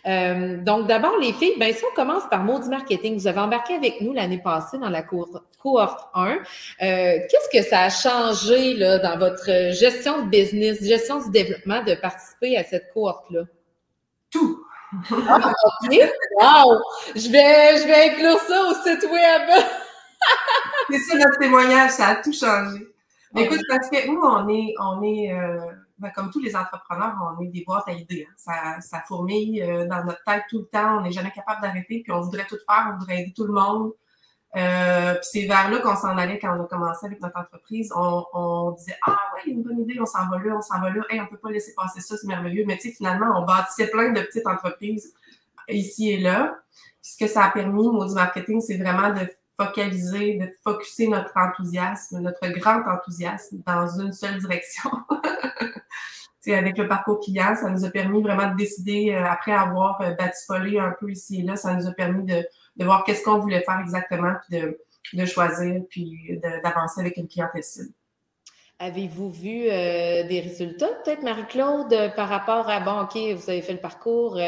Donc, d'abord, les filles, ben, si on commence par Maudit Marketing, vous avez embarqué avec nous l'année passée dans la cohorte 1. Qu'est-ce que ça a changé là, dans votre gestion de business, gestion du développement de participer à cette cohorte-là? Tout. Ah, OK. Wow! Je vais inclure ça au site web. C'est ça notre témoignage, ça a tout changé. Okay. Écoute, parce que nous, on est ben, comme tous les entrepreneurs, on est des boîtes à idées. Hein. Ça fourmille dans notre tête tout le temps. On n'est jamais capable d'arrêter, puis on voudrait tout faire, on voudrait aider tout le monde. Puis c'est vers là qu'on s'en allait quand on a commencé avec notre entreprise. On disait « Ah ouais, une bonne idée, on s'en va là, on s'en va là. Hey, on peut pas laisser passer ça, c'est merveilleux. » Mais tu sais, finalement, on bâtissait plein de petites entreprises ici et là. Puis ce que ça a permis, Maudit Marketing, c'est vraiment de focaliser, de focusser notre enthousiasme, notre grand enthousiasme dans une seule direction. Avec le parcours client, ça nous a permis vraiment de décider, après avoir batifolé un peu ici et là, ça nous a permis de voir qu'est-ce qu'on voulait faire exactement, puis de choisir, puis d'avancer avec une clientèle cible. Avez-vous vu des résultats, peut-être, Marie-Claude, par rapport à, bon, OK, vous avez fait le parcours,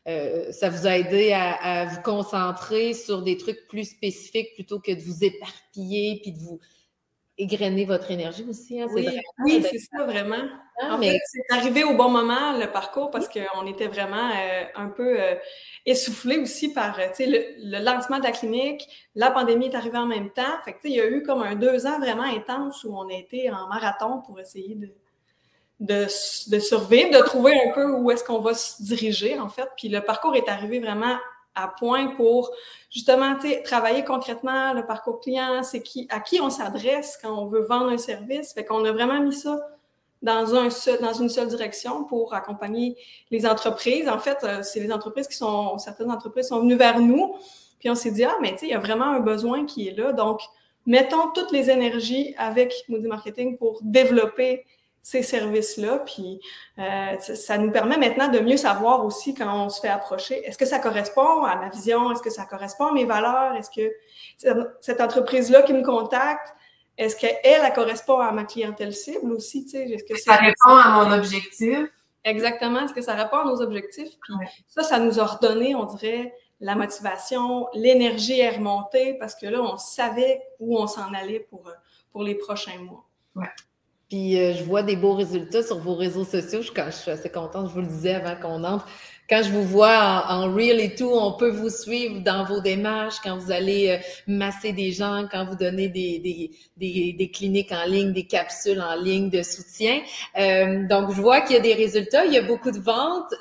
ça vous a aidé à vous concentrer sur des trucs plus spécifiques plutôt que de vous éparpiller puis de vous égrener votre énergie aussi. Hein? Oui, c'est ça, vraiment. En fait, c'est arrivé au bon moment, le parcours, parce qu'on était vraiment un peu essoufflés aussi par le lancement de la clinique. La pandémie est arrivée en même temps. Fait que, il y a eu comme 2 ans vraiment intenses où on a été en marathon pour essayer de survivre, de trouver un peu où est-ce qu'on va se diriger, en fait. Puis le parcours est arrivé vraiment à point pour, justement, travailler concrètement le parcours client, c'est à qui on s'adresse quand on veut vendre un service. Fait qu'on a vraiment mis ça dans une seule direction pour accompagner les entreprises. En fait, c'est les entreprises certaines entreprises sont venues vers nous, puis on s'est dit, mais il y a vraiment un besoin qui est là. Donc, mettons toutes les énergies avec Maudit Marketing pour développer ces services-là, puis ça nous permet maintenant de mieux savoir aussi quand on se fait approcher, est-ce que ça correspond à ma vision, est-ce que ça correspond à mes valeurs, est-ce que cette entreprise-là qui me contacte, est-ce qu'elle correspond à ma clientèle cible aussi, est-ce que ça répond à mon objectif? Exactement, est-ce que ça répond à nos objectifs? Puis ça nous a redonné, on dirait, la motivation, l'énergie est remontée parce que là, on savait où on s'en allait pour les prochains mois. Ouais. Puis je vois des beaux résultats sur vos réseaux sociaux. Je suis assez contente, je vous le disais avant qu'on entre. Quand je vous vois en reel et tout, on peut vous suivre dans vos démarches, quand vous allez masser des gens, quand vous donnez des cliniques en ligne, des capsules en ligne de soutien. Donc, je vois qu'il y a des résultats, il y a beaucoup de ventes.